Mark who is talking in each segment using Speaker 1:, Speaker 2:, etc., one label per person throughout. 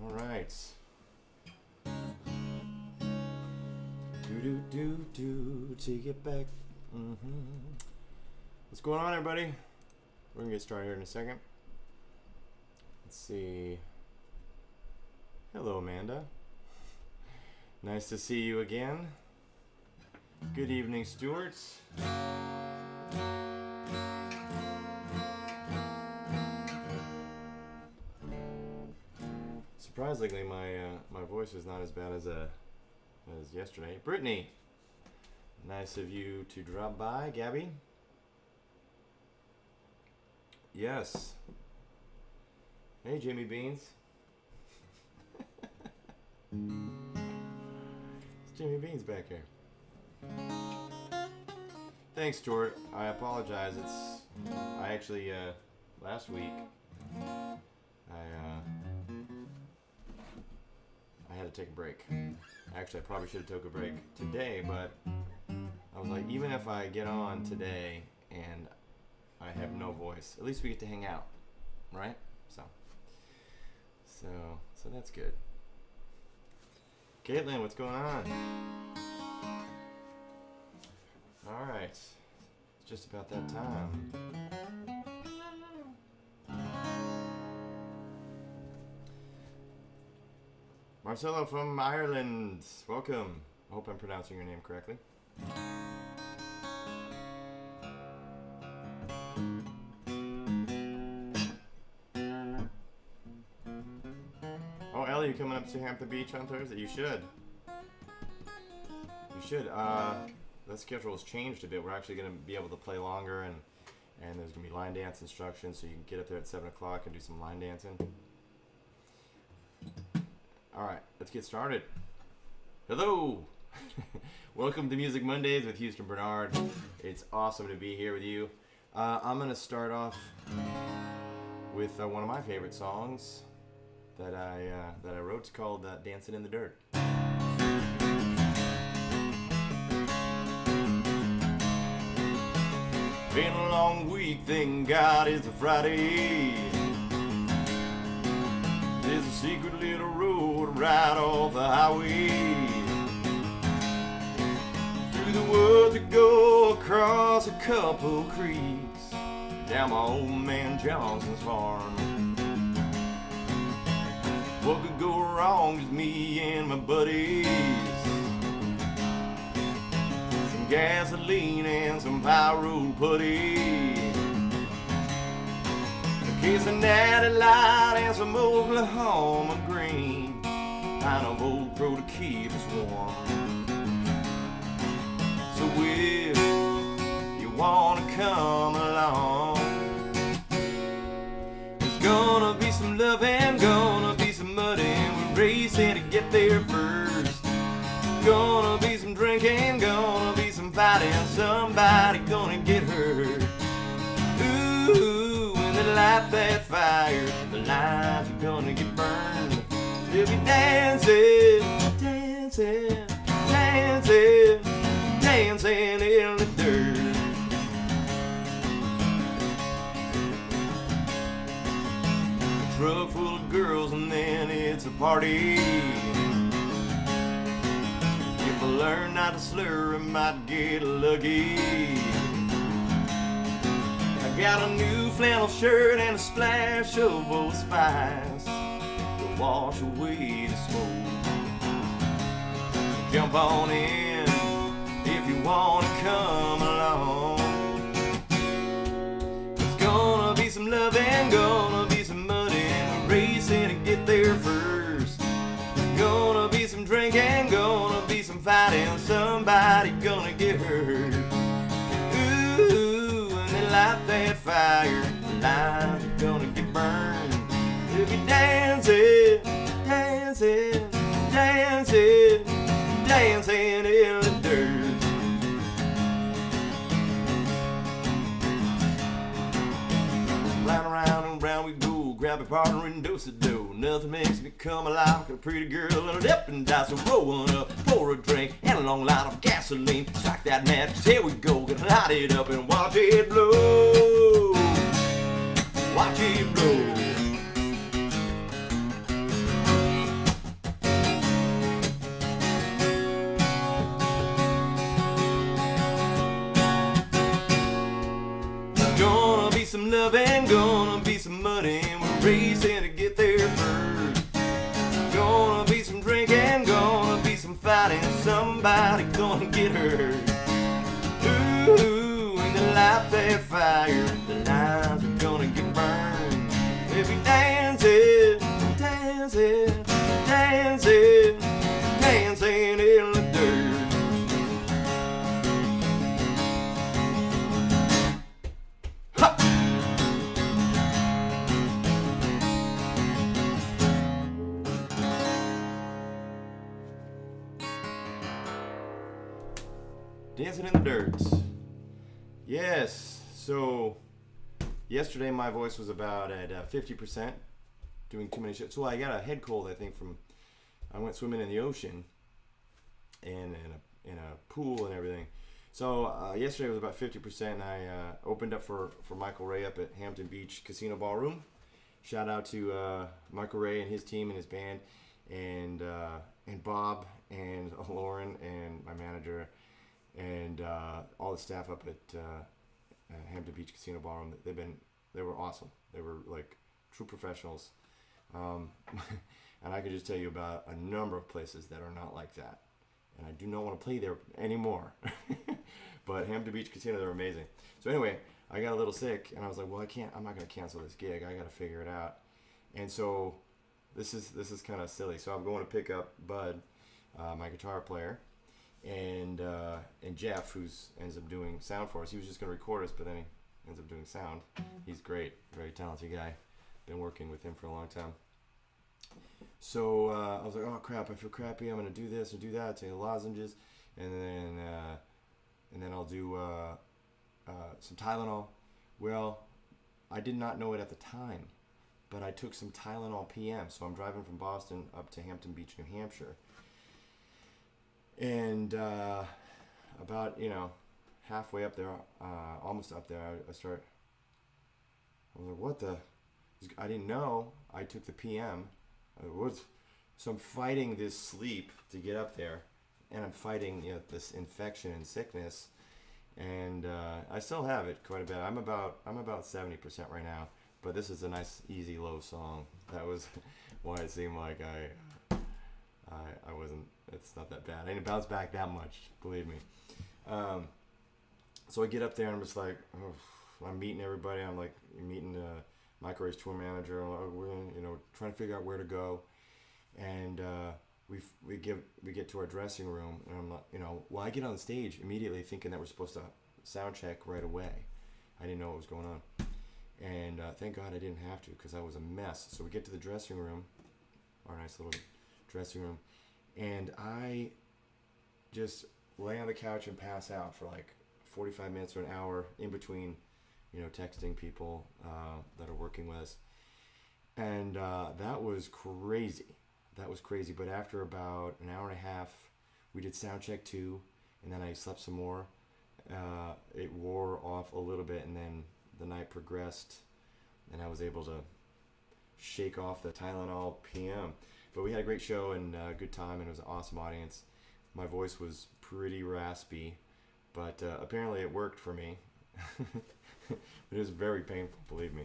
Speaker 1: All right. Do take it back. What's going on, everybody? We're gonna get started here in a second. Let's see. Hello, Amanda. Nice to see you again. Good evening, Stuart. Surprisingly, my voice is not as bad as yesterday. Brittany, nice of you to drop by. Gabby, yes. Hey, Jamie Beans. It's Jamie Beans back here. Thanks, Stuart. I apologize. I actually last week I had to take a break. Actually, I probably should have took a break today, but I was like, even if I get on today and I have no voice, at least we get to hang out, right? So that's good. Caitlin, what's going on? All right, it's just about that time. Marcelo from Ireland, welcome. I hope I'm pronouncing your name correctly. Oh, Ellie, you coming up to Hampton Beach on Thursday? You should. You should. The schedule has changed a bit. We're actually going to be able to play longer, and there's going to be line dance instructions, so you can get up there at 7 o'clock and do some line dancing. All right, let's get started. Hello. Welcome to Music Mondays with Houston Bernard. It's awesome to be here with you. I'm going to start off with one of my favorite songs that I wrote. It's called Dancing in the Dirt. Been a long week, thank God it's a Friday. There's a secret little road right off the highway, through the woods that go across a couple creeks, down my old man Johnson's farm. What could go wrong is me and my buddies, some gasoline and some pyro putty, a case of Natty Light and some Oklahoma green, kind of old crow to keep us warm. So if you wanna come along, there's gonna be some loving, gonna be some mud, and we're racing to get there first. Gonna be some drinking, gonna be some fighting, somebody gonna get hurt. Ooh, when they light that fire, the lights are gonna get burned. They'll be dancing, dancing, dancing, dancing in the dirt. A truck full of girls and then it's a party. If I learn not to slur, I might get lucky. I got a new flannel shirt and a splash of Old Spice to wash away the smoke. Jump on in if you wanna come along. There's gonna be some loving, gonna be some mud, and we're racing to get there first. Gonna be some drinking, gonna be some fighting, somebody gonna get hurt. Ooh, when they light that fire, the lights are gonna get burned. They'll be dancing, dancing, dancing, dancing in the dirt. Round and round we go, grab a partner and dose a dough. Nothing makes me come alive like a pretty girl and a dip and dice. So roll one up, pour a drink, and a long line of gasoline. Strike that match, 'cause here we go, gonna light it up and watch it blow. Watch it blow. somebody gonna get hurt. Ooh, in the light they fire, the lines are gonna get burned. We'll be dancing, dancing, dancing, dancing in the dirt. Ha! Dancing in the dirt. Yes, so yesterday my voice was about at 50%, doing too many shows. So I got a head cold, I think, from I went swimming in the ocean and in a pool and everything. So yesterday was about 50%, and I opened up for Michael Ray up at Hampton Beach Casino Ballroom. Shout out to Michael Ray and his team and his band, and Bob and Lauren and my manager and all the staff up at Hampton Beach Casino Ballroom. They were awesome. They were like true professionals. And I could just tell you about a number of places that are not like that. And I do not want to play there anymore. But Hampton Beach Casino, they're amazing. So anyway, I got a little sick, and I was like, well, I'm not going to cancel this gig. I got to figure it out. And so this is kind of silly. So I'm going to pick up Bud, my guitar player, and Jeff, who ends up doing sound for us. He was just going to record us, but then he ends up doing sound. He's great, very talented guy. Been working with him for a long time. So I was like, oh crap, I feel crappy. I'm gonna do this or do that. Take lozenges, and then I'll do some Tylenol. Well, I did not know it at the time, but I took some Tylenol PM. So I'm driving from Boston up to Hampton Beach, New Hampshire, and about halfway up there, almost up there, I was like, what the? I didn't know I took the PM. So I'm fighting this sleep to get up there, and I'm fighting this infection and sickness, and I still have it quite a bit. I'm about 70% right now, but this is a nice easy low song. That was why it seemed like I wasn't. It's not that bad. I didn't bounce back that much, believe me. So I get up there and I'm just like, I'm meeting everybody. I'm like meeting Mike Ray's tour manager. We're trying to figure out where to go, and we get to our dressing room, and I'm like, I get on stage immediately thinking that we're supposed to sound check right away. I didn't know what was going on, and thank God I didn't have to, because I was a mess. So we get to the dressing room, our nice little dressing room, and I just lay on the couch and pass out for like 45 minutes or an hour in between texting people that are working with us. And that was crazy. But after about an hour and a half, we did sound check 2, and then I slept some more. It wore off a little bit, and then the night progressed, and I was able to shake off the Tylenol PM. But we had a great show and a good time, and it was an awesome audience. My voice was pretty raspy, but apparently it worked for me. It was very painful, believe me.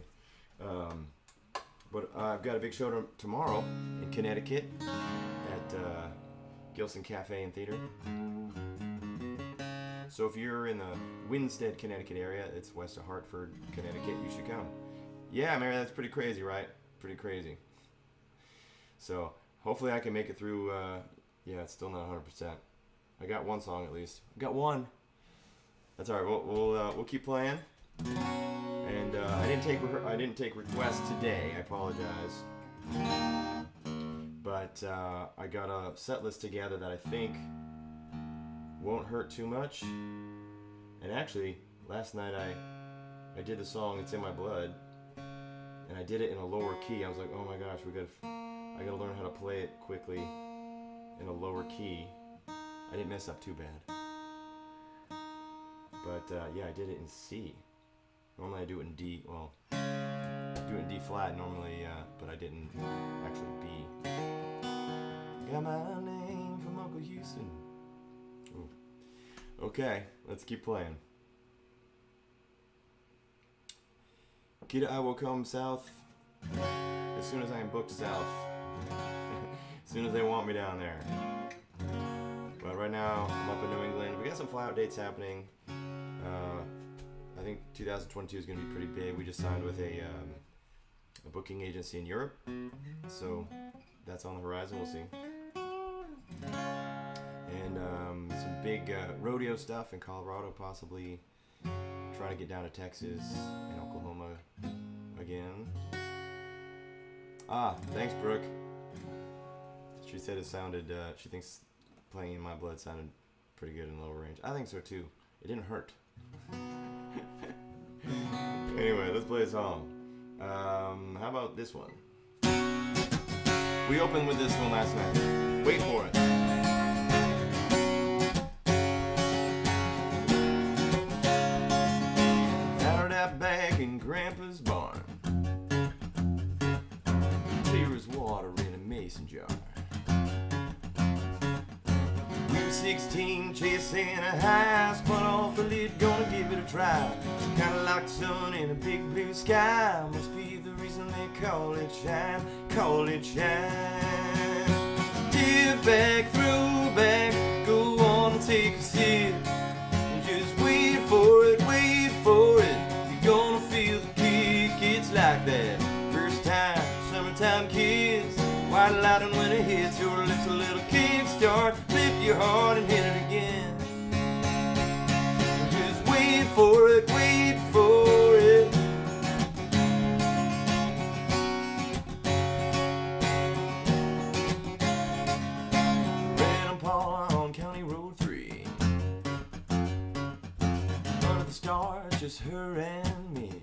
Speaker 1: But I've got a big show tomorrow in Connecticut at Gilson Cafe and Theater. So if you're in the Winstead, Connecticut area, it's west of Hartford, Connecticut, you should come. Yeah, Mary, that's pretty crazy, right? Pretty crazy. So hopefully I can make it through. It's still not 100%. I got one song at least. I got one. That's all right. We'll keep playing. And I didn't take requests today. I apologize. But I got a set list together that I think won't hurt too much. And actually, last night I did the song "It's in My Blood," and I did it in a lower key. I was like, oh my gosh, I gotta learn how to play it quickly in a lower key. I didn't mess up too bad. But I did it in C. Normally I do it in D. Well, do it in D flat normally, but I didn't actually B. Got my name from Uncle Houston. Ooh. Okay, let's keep playing. Kid, I will come south as soon as I am booked south. As soon as they want me down there. But right now, I'm up in New England. We got some fly-out dates happening. I think 2022 is going to be pretty big. We just signed with a booking agency in Europe. So that's on the horizon. We'll see. And some big rodeo stuff in Colorado, possibly. Trying to get down to Texas and Oklahoma again. Thanks, Brooke. She said it sounded, she thinks playing In My Blood sounded pretty good in lower range. I think so too. It didn't hurt. Anyway, let's play a song. How about this one? We opened with this one last night. Wait for it. Found that back in Grandpa's barn. Clear as water in a mason jar. We were 16, chasing a high, spun off the lid, gonna give it a try. Kinda like the sun in a big blue sky. Must be the reason they call it shine, call it shine. Dip back, throw back, go on and take a sip. And just wait for it, wait for it. You're gonna feel the kick, it's like that first time, summertime kiss. White lightning when it hits your lips, a little kickstart. Flip your heart and hit it again. Just wait for it, wait for it. Random Paul on County Road 3. Under the stars, just her and me.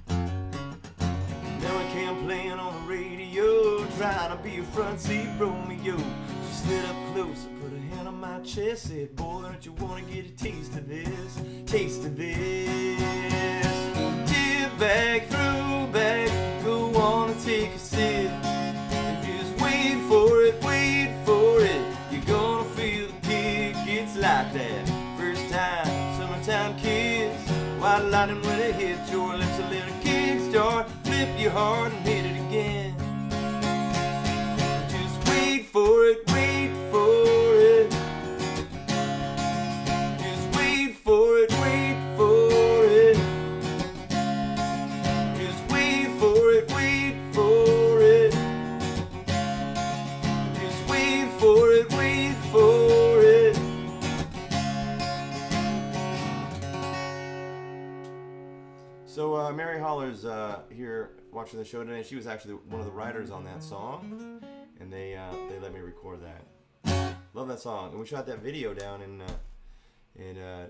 Speaker 1: Now I can't play on the radio, trying to be a front seat Romeo. She slid up close, put her hand on my chest, said, boy, don't you want to get a taste of this, taste of this. Dip back, throw back, go on and take a sip. And just wait for it, wait for it. You're gonna feel the kick, it's like that first time, summertime kiss. White lightning when it hits your lips, a little kickstart. Flip your heart and hit it again. Just wait for it, wait for it. Just wait for it, wait for it. Just wait for it, wait for it. Just wait for it, wait for it. So Mary Holler's here watching the show today. She was actually one of the writers on that song, and they let me record that. Love that song. And we shot that video down in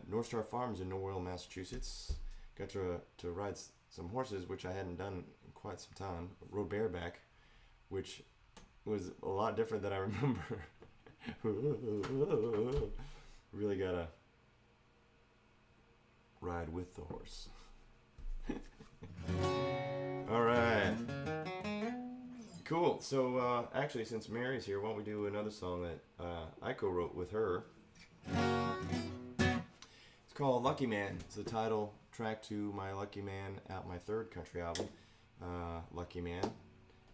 Speaker 1: North Star Farms in Norwell, Massachusetts. Got to ride some horses, which I hadn't done in quite some time. Rode bareback, which was a lot different than I remember. Really gotta ride with the horse. All right, cool. So actually, since Mary's here, why don't we do another song that I co-wrote with her? It's called Lucky Man. It's the title track to my Lucky Man my third country album, Lucky Man,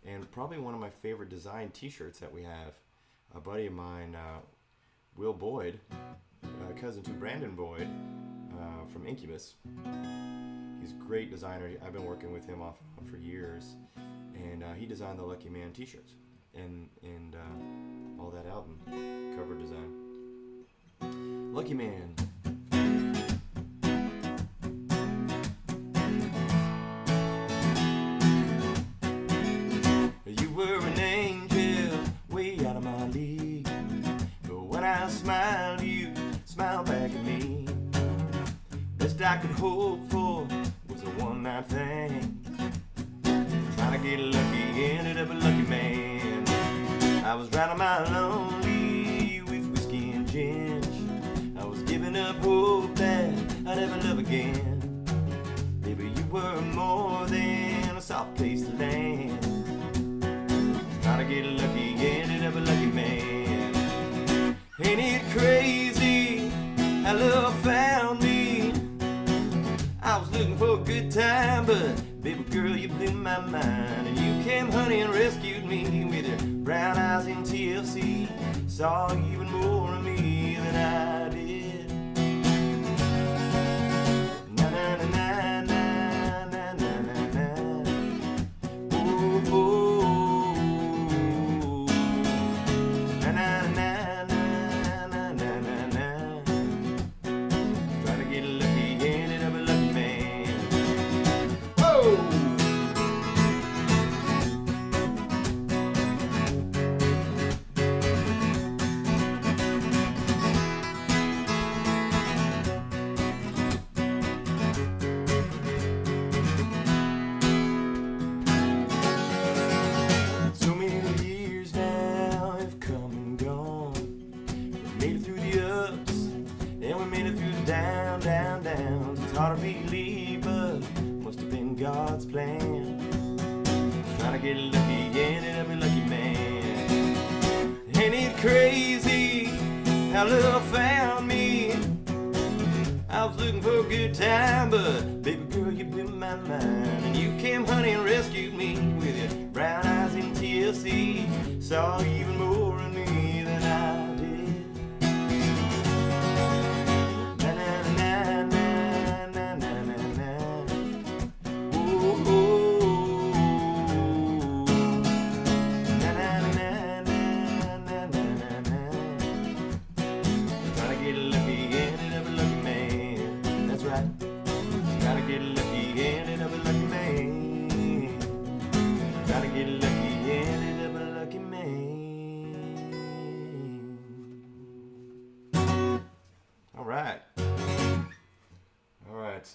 Speaker 1: and probably one of my favorite design t-shirts that we have. A buddy of mine, Will Boyd, cousin to Brandon Boyd from Incubus. He's a great designer. I've been working with him off and on for years, and he designed the Lucky Man t-shirts and all that album cover design. Lucky Man. You were an angel way out of my league, but when I smiled, you smiled back at me. Best I could hope for was a one-night thing. Trying to get lucky, ended up a lucky man. I was riding my lonely with whiskey and gin. I was giving up hope that I'd ever love again. Baby, you were more than a soft place to land. Trying to get lucky, ended up a lucky man. Ain't it crazy how love found me? I was looking for a good time, but baby girl, you blew my mind. And you came, honey, and rescued me with your brown eyes eyes in TLC saw even more of me than I did. Na na na na na na na na. Ooh, ooh. Na na na na na na na na. Trying to get lucky, ended up a lucky man. Oh! Hard to believe, but must have been God's plan. Trying to get lucky, ended up a lucky man. Ain't it crazy how love found me? I was looking for a good time, but baby girl, you blew my mind. And you came, honey, and rescued me with your brown eyes in TLC. Saw even more of me than I did.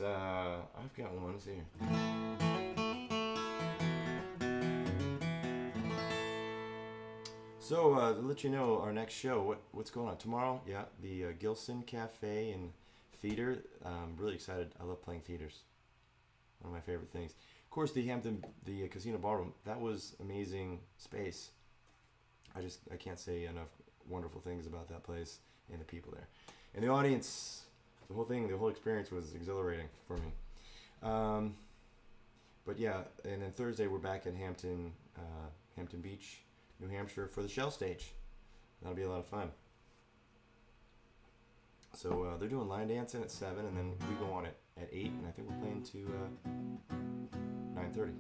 Speaker 1: I've got one. Let's see here. So to let you know our next show, what's going on tomorrow? Yeah, the Gilson Cafe and Theater. I'm really excited. I love playing theaters. One of my favorite things. Of course, the Casino Ballroom. That was amazing space. I can't say enough wonderful things about that place and the people there, and the audience. The whole experience was exhilarating for me. But yeah, and then Thursday we're back at Hampton Beach, New Hampshire for the Shell Stage. That'll be a lot of fun. So they're doing line dancing at 7, and then we go on at 8, and I think we're playing to 9:30.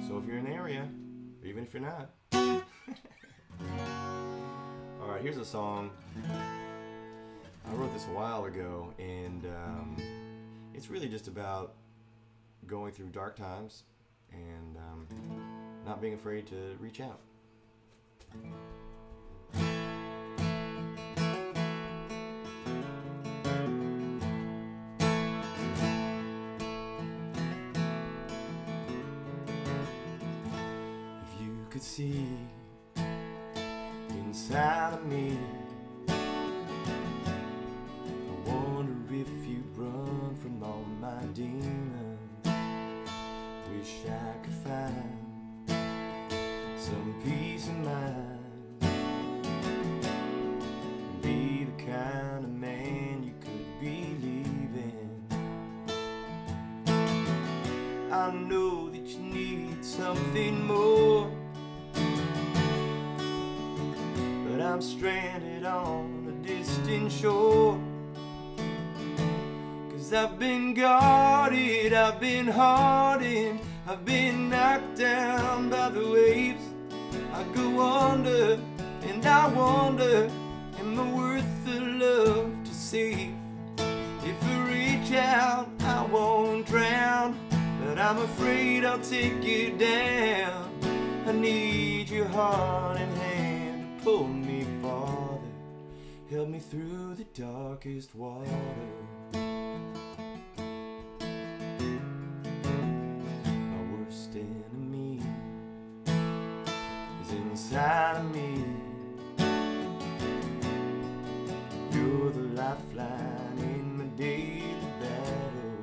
Speaker 1: So if you're in the area, or even if you're not. All right, here's a song. I wrote this a while ago, and it's really just about going through dark times and not being afraid to reach out. If you could see inside of me, if you'd run from all my demons, wish I could find some peace of mind, and be the kind of man you could believe in. I know that you need something more, but I'm stranded on a distant shore. I've been guarded, I've been hardened, I've been knocked down by the waves. I go under, and I wonder, am I worth the love to save? If I reach out, I won't drown, but I'm afraid I'll take you down. I need your heart and hand to pull me farther, help me through the darkest water. Enemy is inside of me. You're the lifeline in my daily battle,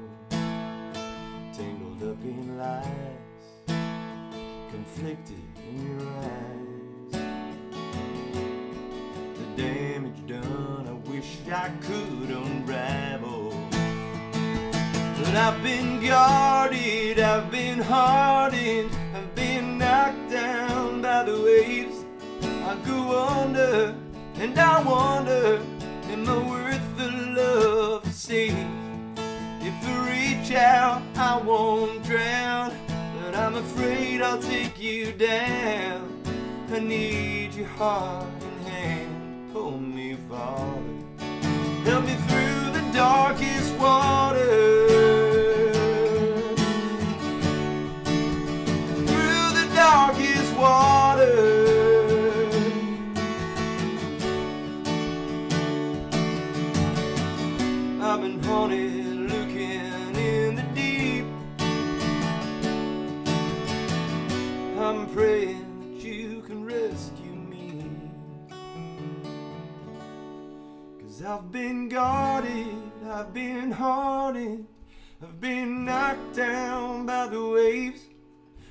Speaker 1: tangled up in lies, conflicted in your eyes. The damage done, I wish I could unravel. But I've been guarded, I've been hardened, I've been knocked down by the waves. I go under, and I wonder, am I worth the love to see? If I reach out, I won't drown, but I'm afraid I'll take you down. I need your heart and hand, pull me forward. Help me through the darkest water. Through the darkest water. I've been haunted looking in the deep. I'm praying that you can rescue me. 'Cause I've been guarded, I've been haunted, I've been knocked down by the waves.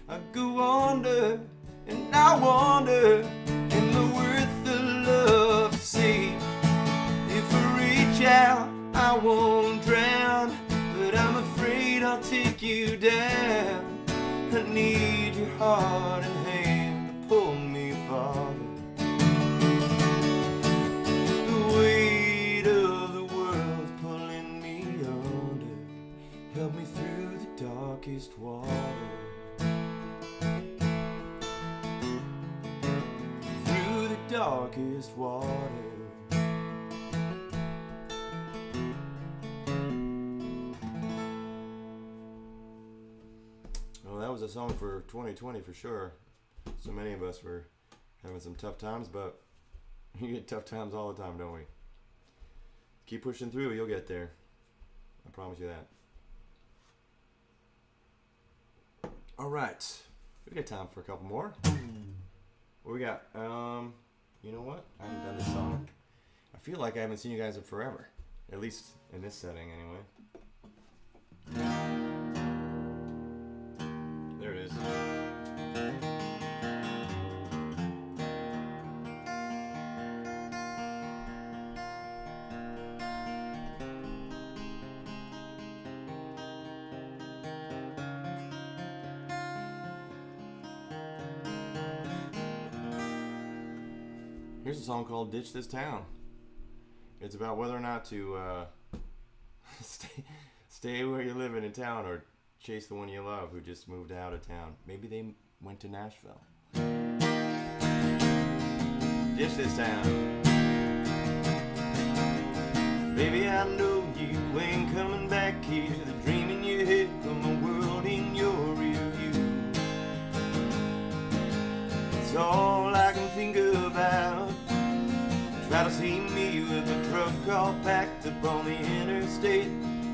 Speaker 1: I go under and I wonder, am I worth the love to see? If I reach out, I won't drown, but I'm afraid I'll take you down. I need your heart and hand to pull me forward. The weight of the world's pulling me under. Help me through the darkest water. Through the darkest water. That was a song for 2020 for sure. So many of us were having some tough times, but you get tough times all the time, don't we? Keep pushing through, you'll get there. I promise you that. All right, we got time for a couple more. What we got? You know what? I haven't done this song. I feel like I haven't seen you guys in forever, at least in this setting, anyway. There it is. Here's a song called Ditch This Town. It's about whether or not to stay where you're living in town or chase the one you love who just moved out of town. Maybe they went to Nashville. Ditch this town. Baby, I know you ain't coming back here. The dream in your head from the world in your rear view. It's all I can think about. Try to see me with a truck all packed up on the interstate,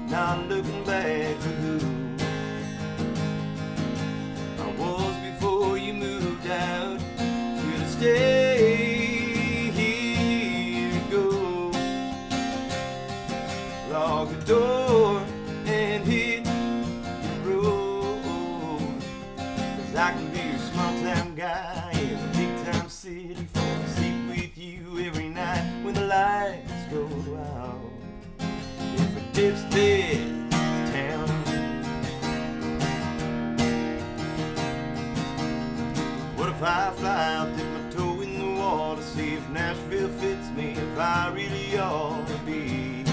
Speaker 1: not looking back for who I was before you moved out. Should have stayed here to go. Lock the door and hit the road. 'Cause I can be your small town guy in a big time city, fall asleep with you every night when the lights go out. If I ditch this town, what if I fly out, dip my toe in the water, see if Nashville fits me, if I really ought to be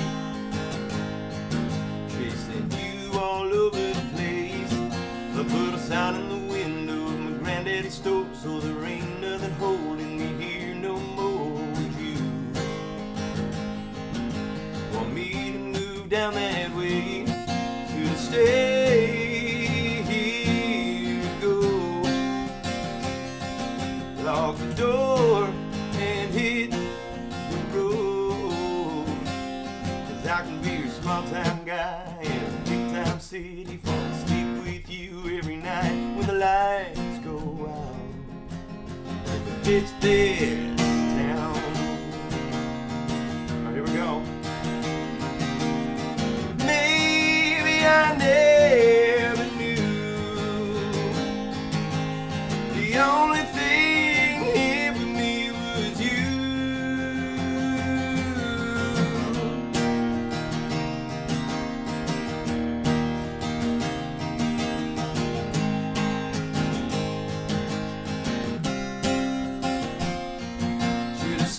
Speaker 1: chasing you all over the place. I put a sign in the window of my granddaddy's store, so there ain't nothing holding me here no more with you. Want me to move down that way, should have stayed here to go. Lock the door and hit the road. 'Cause I can be your small town guy in a big time city, fall asleep with you every night when the lights go out. If I ditch this town. Alright, here we go. Maybe I never knew the only thing here for me was you.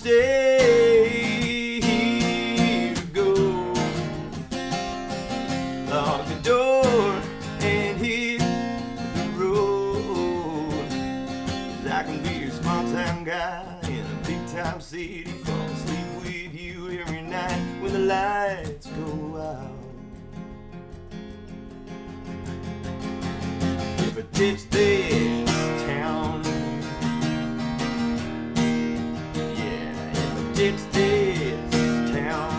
Speaker 1: stay here to go. Lock the door and hit the road. 'Cause I can be a small town guy in a big time city. Fall asleep with you every night when the lights go out. If I ditch this town, yeah, if I ditch this town.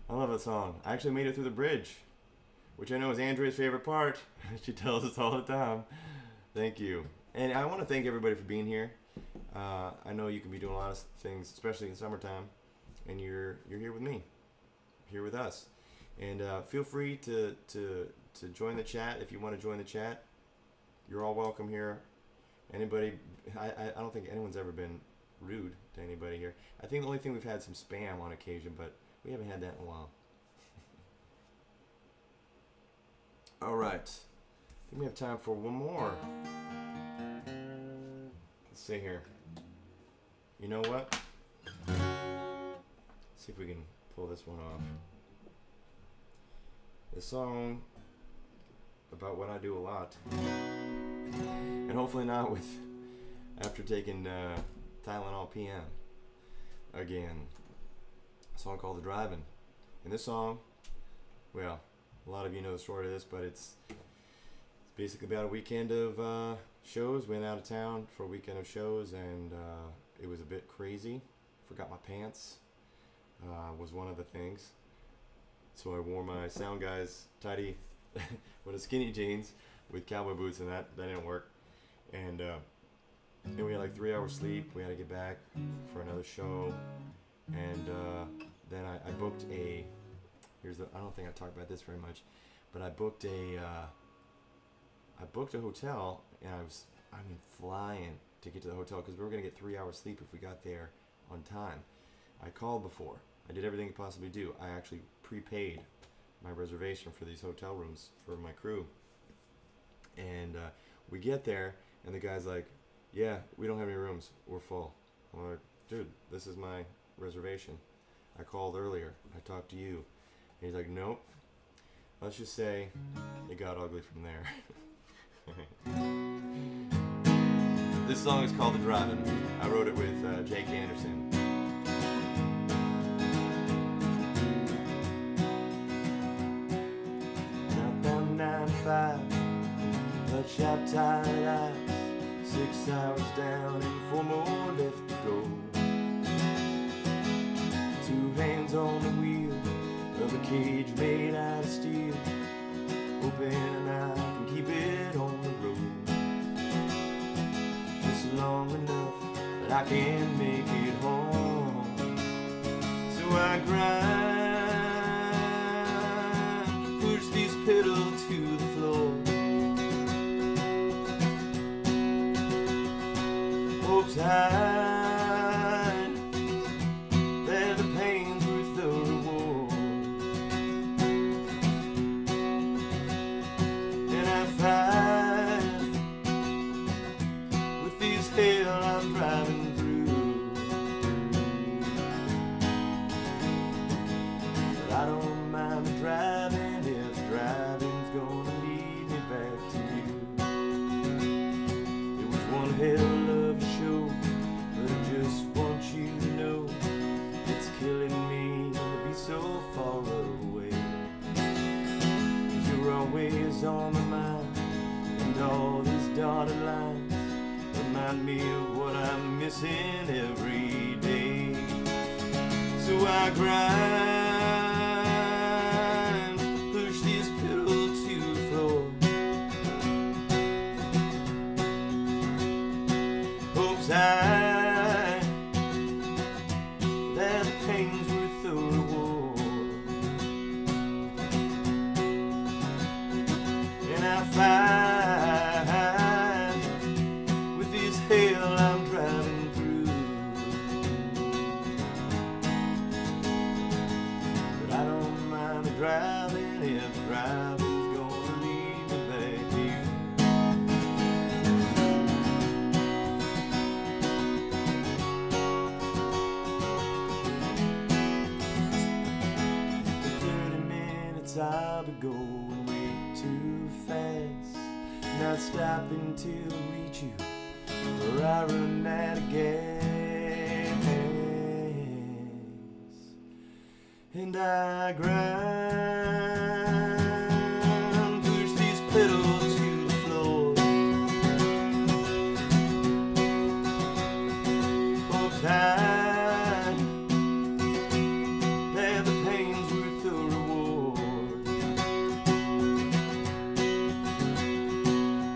Speaker 1: I love that song. I actually made it through the bridge, which I know is Andrea's favorite part. She tells us all the time. Thank you. And I want to thank everybody for being here. I know you can be doing a lot of things, especially in summertime, and you're here with me, here with us. And feel free to join the chat if you want to join the chat. You're all welcome here. Anybody, I don't think anyone's ever been rude to anybody here. I think the only thing we've had some spam on occasion, but we haven't had that in a while. All right. I think we have time for one more. Let's see here. You know what? Let's see if we can pull this one off. The song about what I do a lot. And hopefully not with after taking Tylenol PM again. A song called The Drivin'. And this song, well, a lot of you know the story of this, but it's basically about a weekend of shows. Went out of town for a weekend of shows, and it was a bit crazy. Forgot my pants was one of the things. So I wore my sound guy's tidy with a skinny jeans with cowboy boots, and that didn't work. And then we had like 3 hours sleep. We had to get back for another show, and then I booked a. I don't think I talked about this very much, but I booked a hotel, and I was flying to get to the hotel because we were gonna get 3 hours sleep if we got there on time. I called before. I did everything I could possibly do. I actually prepaid my reservation for these hotel rooms for my crew. And we get there, and the guy's like, "Yeah, we don't have any rooms. We're full." I'm like, "Dude, this is my reservation. I called earlier. I talked to you." And he's like, "Nope." Let's just say it got ugly from there. This song is called The Drivin'. I wrote it with Jake Anderson. Southbound 95, bloodshot tired eyes, 6 hours down and 4 more left to go. 2 hands on the wheel of a cage made out of steel, hoping I can keep it on the road just long enough that I can make it home. So I grind, push these pedals to the floor, hopes high that the pain's worth the reward. And I fight with these hell I'm driving through, but I don't mind driving if driving's gonna lead me back to you. It was one hell of a show, but I just want you to know it's killing me to be so far away. 'Cause you're always on my mind, and all these dotted lines remind me of what I'm missing every day. So I grind, push these pedals to the floor, hopes high that the pain's worth the reward. And I fight with this hell I'm driving through, probably going way too fast, not stopping to reach you, or I run out of gas. And I grind, push these pedals to the floor. Hopes high that the pain's worth the reward.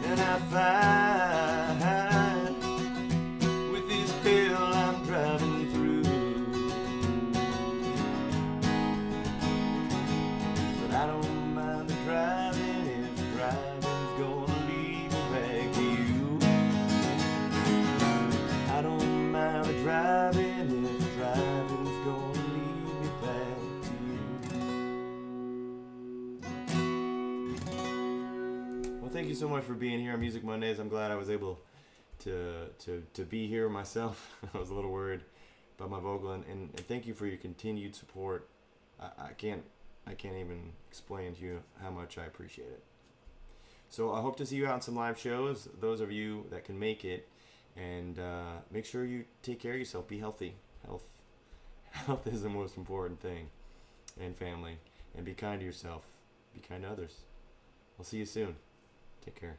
Speaker 1: And I find with this hell I'm driving through, but I don't mind the driving if driving's gonna lead me back to you. I don't mind the driving if driving's gonna lead me back to you. Well, thank you so much for being here on Music Mondays. I'm glad I was able to be here myself. I was a little worried about my vocal, and thank you for your continued support. I can't even explain to you how much I appreciate it. So I hope to see you out in some live shows, those of you that can make it, and make sure you take care of yourself. Be healthy. Health is the most important thing, and family. And be kind to yourself. Be kind to others. We'll see you soon. Take care.